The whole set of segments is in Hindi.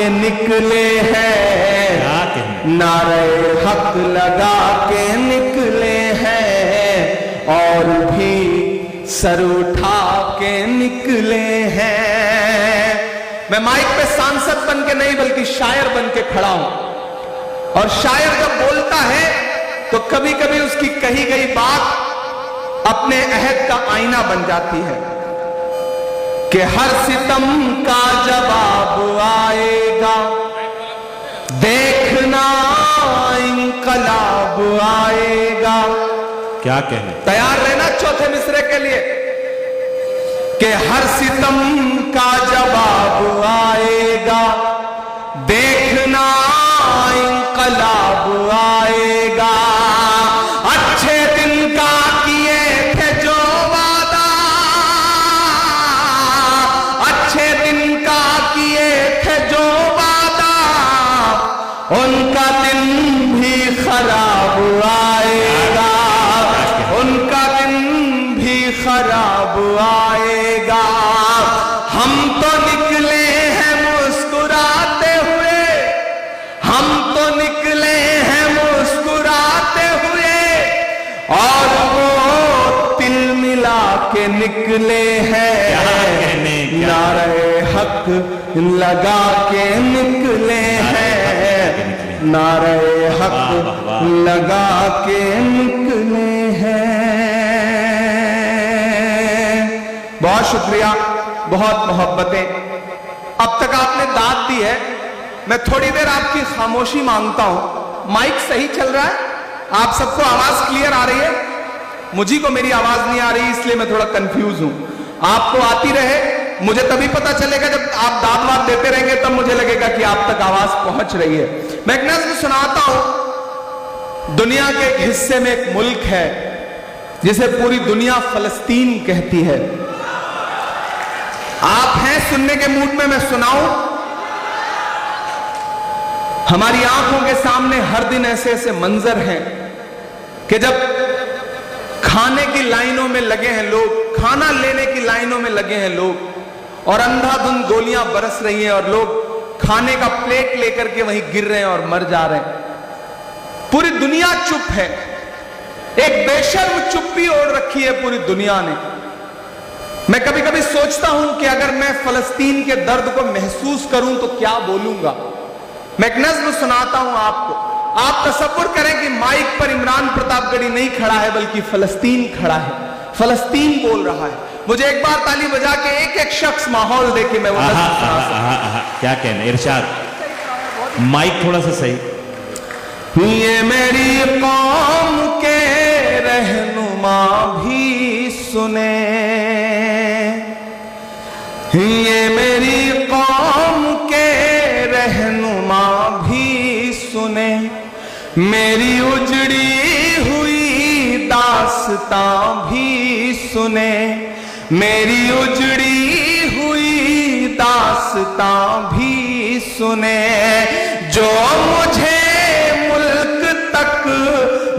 के निकले हैं, नारे हक लगा के निकले हैं, और भी सर उठा के निकले हैं। मैं माइक पे सांसद बन के नहीं बल्कि शायर बन के खड़ा हूं, और शायर जब बोलता है तो कभी कभी उसकी कही गई बात अपने अहद का आईना बन जाती है कि हर सितम का जवाब आएगा, देखना इंकलाब आएगा। क्या कहने, तैयार रहना चौथे मिसरे के लिए कि हर सितम का जवाब आएगा, देखना इंकलाब आएगा। अच्छे दिन का किए थे जो वादा, अच्छे दिन का किए थे जो वादा, उनका दिन भी खराब आएगा, उनका दिन भी खराब आएगा। हम तो निकले हैं मुस्कुराते हुए, हम तो निकले हैं मुस्कुराते हुए, और वो तिल मिला के निकले हैं, नारे हक लगा के निकले हैं, नारे हक लगा के निकले हैं। बहुत शुक्रिया, बहुत मोहब्बतें। अब तक आपने दाद दी है, मैं थोड़ी देर आपकी खामोशी मांगता हूं। माइक सही चल रहा है? आप सबको आवाज क्लियर आ रही है? मुझे को मेरी आवाज नहीं आ रही, इसलिए मैं थोड़ा कंफ्यूज हूं। आपको आती रहे, मुझे तभी पता चलेगा जब आप दाद वाद देते रहेंगे, तब मुझे लगेगा कि आप तक आवाज पहुंच रही है। मैं एक नज़्म सुनाता हूं। दुनिया के एक हिस्से में एक मुल्क है जिसे पूरी दुनिया फलस्तीन कहती है। आप हैं सुनने के मूड में? मैं सुनाऊं? हमारी आंखों के सामने हर दिन ऐसे ऐसे मंजर हैं कि जब खाने की लाइनों में लगे हैं लोग, खाना लेने की लाइनों में लगे हैं लोग, और अंधाधुंध गोलियां बरस रही हैं, और लोग खाने का प्लेट लेकर के वहीं गिर रहे हैं और मर जा रहे हैं। पूरी दुनिया चुप है, एक बेशर्म चुप्पी ओढ़ रखी है पूरी दुनिया ने। मैं कभी कभी सोचता हूं कि अगर मैं फलस्तीन के दर्द को महसूस करूं तो क्या बोलूंगा। मैं एक नज़्म सुनाता हूं आपको। आप तसव्वुर करें कि माइक पर इमरान प्रतापगढ़ी नहीं खड़ा है बल्कि फलस्तीन खड़ा है, फलस्तीन बोल रहा है। मुझे एक बार ताली बजा के एक एक शख्स माहौल दे के मैं वो नज़्म सुना सकूं। क्या कहना इरशाद, माइक थोड़ा सा सही। ये मेरी कौम के रहनुमा भी सुने, ये मेरी कौम के रहनुमा भी सुने, मेरी उजड़ी हुई दास्तां भी सुने, मेरी उजड़ी हुई दास्तां भी सुने। जो मुझे मुल्क तक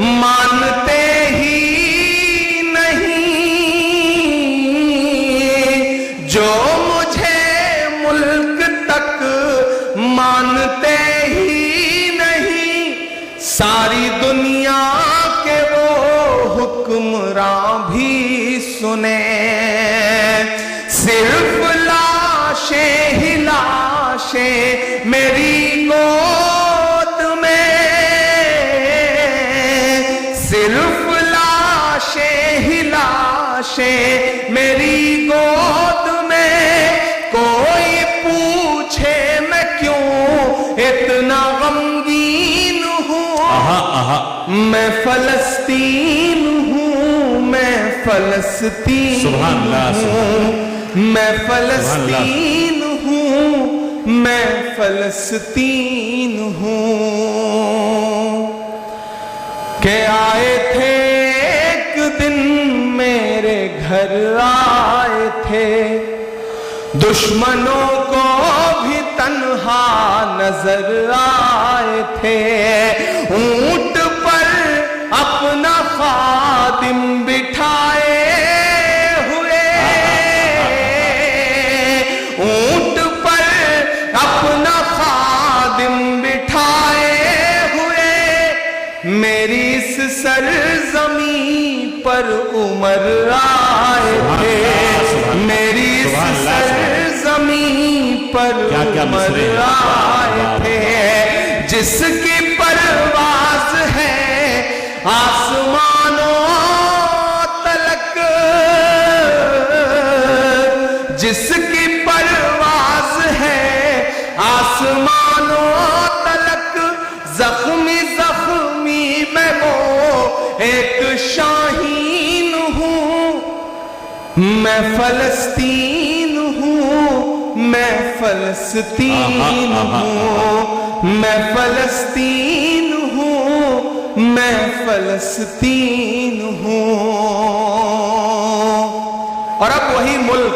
मानते ही नहीं, जो मुझे मुल्क तक मानते ही नहीं, सारी दुनिया के वो हुक्मरां भी सुने। सिर्फ लाशें ही लाशें मेरी गोद में, सिर्फ लाशें ही लाशें मेरी गोद में। कोई पूछे मैं क्यों इतना गमगीन हूं, मैं फलस्तीन हूं, मैं फलस्तीन हूं, मैं फलस्तीन हूं, मैं फलस्तीन हूं। के आए थे एक दिन मेरे घर आए थे, दुश्मनों को भी तन्हा नजर आए थे। ऊंट पर अपना खादिम बिठाए हुए, ऊंट पर अपना खादिम मर आए थे, मेरी इस सरजमीं पर मर आए थे। जिसकी परवाज़ है आसमानों तलक, जिसकी परवाज़ है आसमानों तलक, जख्मी जख्मी मैं वो एक शाहीन हूँ, मैं फलस्तीन हूँ, मैं फलस्तीन हूँ, मैं फलस्तीन हूँ, मैं फलस्तीन हूँ। और अब वही मुल्क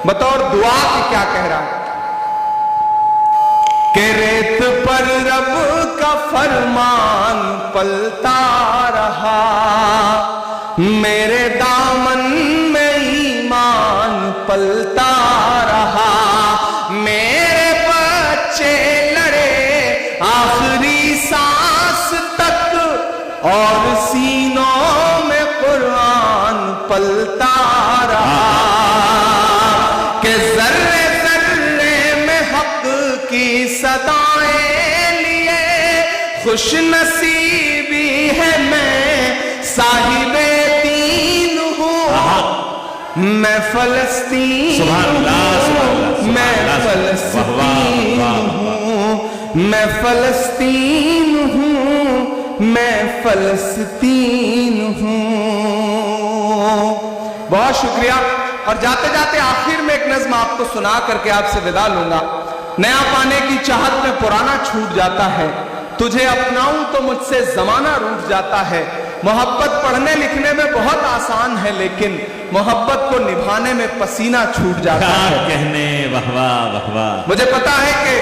बतौर दुआ के क्या कह रहा है कि रेत पर रब का फरमान पलता रहा, मेरे दामन में ईमान पलता रहा, मेरे बच्चे लड़े आखिरी सांस तक और सीनों में कुरान पलता रहा, कि जर्रे जर्रे में हक की सदाएं लिए खुश नसीबी है मैं साहिबे दीन हूँ, मैं फलस्तीन हूँ, मैं फलस्तीन हूँ, मैं फलस्तीन हूँ, मैं फलस्तीन हूँ। बहुत शुक्रिया। और जाते जाते आखिर में एक नज्म आपको सुना करके आपसे विदा लूंगा। नया पाने की चाहत में पुराना छूट जाता है, तुझे अपनाऊं तो मुझसे जमाना रूठ जाता है। मोहब्बत पढ़ने लिखने में बहुत आसान है, लेकिन मोहब्बत को निभाने में पसीना छूट जाता है। कहने वाह वाह वाह वाह। मुझे पता है कि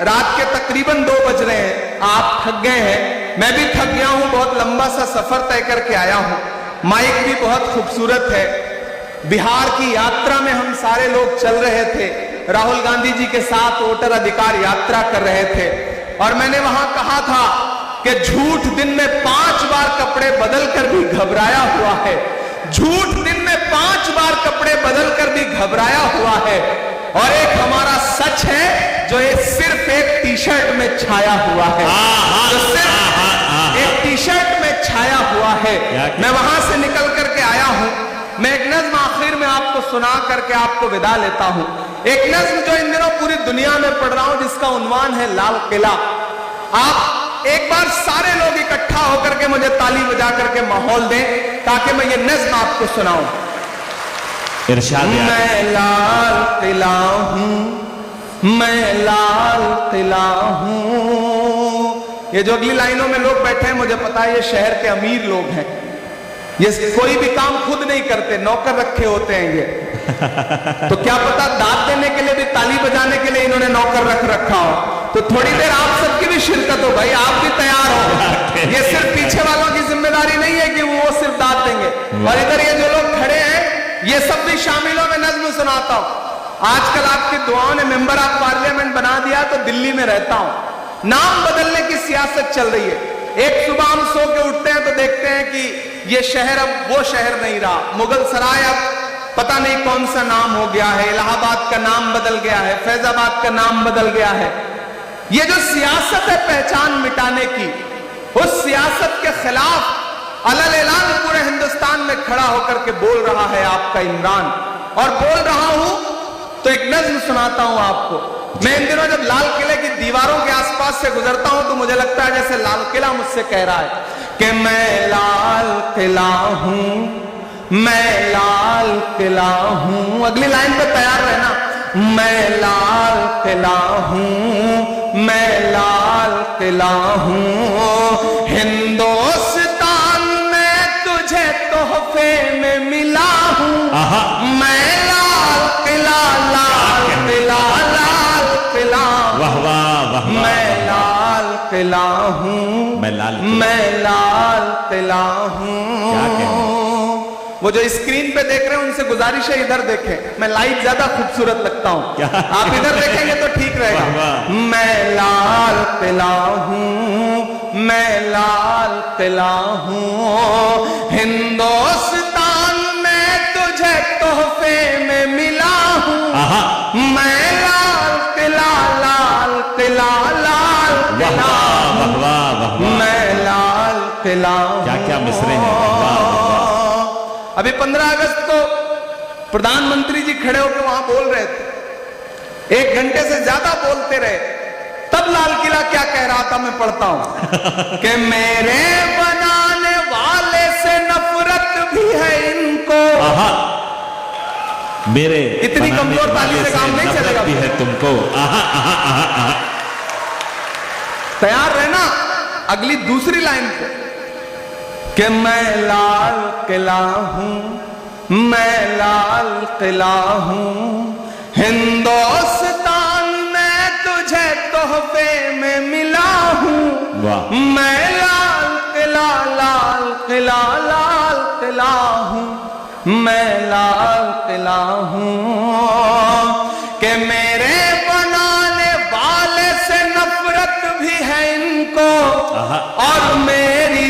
रात के तकरीबन 2 बज रहे हैं, आप थक गए हैं, मैं भी थक गया हूं, बहुत लंबा सा सफर तय करके आया हूं। माइक भी बहुत खूबसूरत है। बिहार की यात्रा में हम सारे लोग चल रहे थे, राहुल गांधी जी के साथ वोटर अधिकार यात्रा कर रहे थे, और मैंने वहां कहा था कि झूठ दिन में 5 बार कपड़े बदल कर भी घबराया हुआ है, झूठ दिन में 5 बार कपड़े बदल कर भी घबराया हुआ है, और एक हमारा सच है जो ये सिर्फ एक टी शर्ट में छाया हुआ है, जो सिर्फ एक टी शर्ट में छाया हुआ है। मैं वहां से निकल करके आया हूं। मैं एक नज्म आखिर में आपको सुना करके आपको विदा लेता हूं। एक नज्म जो इन दिनों पूरी दुनिया में पढ़ रहा हूं, जिसका उन्वान है लाल किला। आप एक बार सारे लोग इकट्ठा होकर के मुझे ताली बजा करके माहौल दें ताकि मैं ये नज्म आपको सुनाऊं। मैं लाल किला हूं, मैं लाल किला हूं। ये जो अगली लाइनों में लोग बैठे हैं, मुझे पता है ये शहर के अमीर लोग हैं, ये कोई भी काम खुद नहीं करते, नौकर रखे होते हैं ये। तो क्या पता दाद देने के लिए भी, ताली बजाने के लिए इन्होंने नौकर रख रखा हो। तो थोड़ी देर आप सबकी भी शिरकत हो भाई, आप भी तैयार हो। ये सिर्फ पीछे वालों की जिम्मेदारी नहीं है कि वो सिर्फ दाद देंगे, और इधर ये जो लोग खड़े हैं ये सब भी शामिल हो। मैं नज्म सुनाता हूं। आजकल आपकी दुआओं ने मेंबर ऑफ पार्लियामेंट बना दिया, तो दिल्ली में रहता हूं। नाम बदलने की सियासत चल रही है। एक सुबह हम सो के उठते हैं तो देखते हैं कि ये शहर अब वो शहर नहीं रहा, मुगल सराय अब पता नहीं कौन सा नाम हो गया है, इलाहाबाद का नाम बदल गया है, फैजाबाद का नाम बदल गया है। ये जो सियासत है पहचान मिटाने की, उस सियासत के खिलाफ अलल ऐलान पूरे हिंदुस्तान में खड़ा होकर के बोल रहा है आपका इमरान। और बोल रहा हूं तो एक नज्म सुनाता हूं आपको। मैं इन दिनों जब लाल किले की दीवारों के आसपास से गुजरता हूं तो मुझे लगता है जैसे लाल किला मुझसे कह रहा है कि मैं लाल किला हूं, मैं लाल किला हूं। अगली लाइन पे तैयार रहना। मैं लाल किला हूं, मैं लाल किला हूं, हिंदुस्तान में तुझे तोहफे में मिला हूं। मैं लाल किला, लाल किला, लाल किला, वाह वाह वाह। मैं लाल किला हूं, मैं लाल किला हूं। वो जो स्क्रीन पे देख रहे हैं उनसे गुजारिश है इधर देखें, मैं लाइव ज्यादा खूबसूरत लगता हूं, आप इधर देखेंगे तो ठीक रहेगा। मैं लाल किला हूं, मैं लाल किला हूँ, हिंदुस्तान में तुझे तोहफे में मिला हूँ। आहा, मैं लाल किला, लाल किला, लाल वाह किला, वाह वाह वाह वाह वाह। मैं लाल किला हूँ। क्या क्या मिसरे हैं, वाह वाह वाह। अभी 15 अगस्त को प्रधानमंत्री जी खड़े होकर वहां बोल रहे थे, 1 घंटे से ज्यादा बोलते रहे। तब लाल किला क्या कह रहा था, मैं पढ़ता हूं कि मेरे बनाने वाले से नफरत भी है इनको। आहा, मेरे इतनी बनाने कमजोर ताली वाले से काम नहीं नफरत चलेगा। भी है तुमको। आहा आहा आहा आहा। तैयार रहना अगली दूसरी लाइन पे कि मैं लाल किला हूं, मैं लाल किला हूं, हिंदुस्तान में तुझे तोहफे में मिला हूं। वाह। मैं लाल किला, लाल किला, लाल किला हूं, मैं लाल किला हूं कि मेरे बनाने वाले से नफरत भी है इनको आहा। और मेरी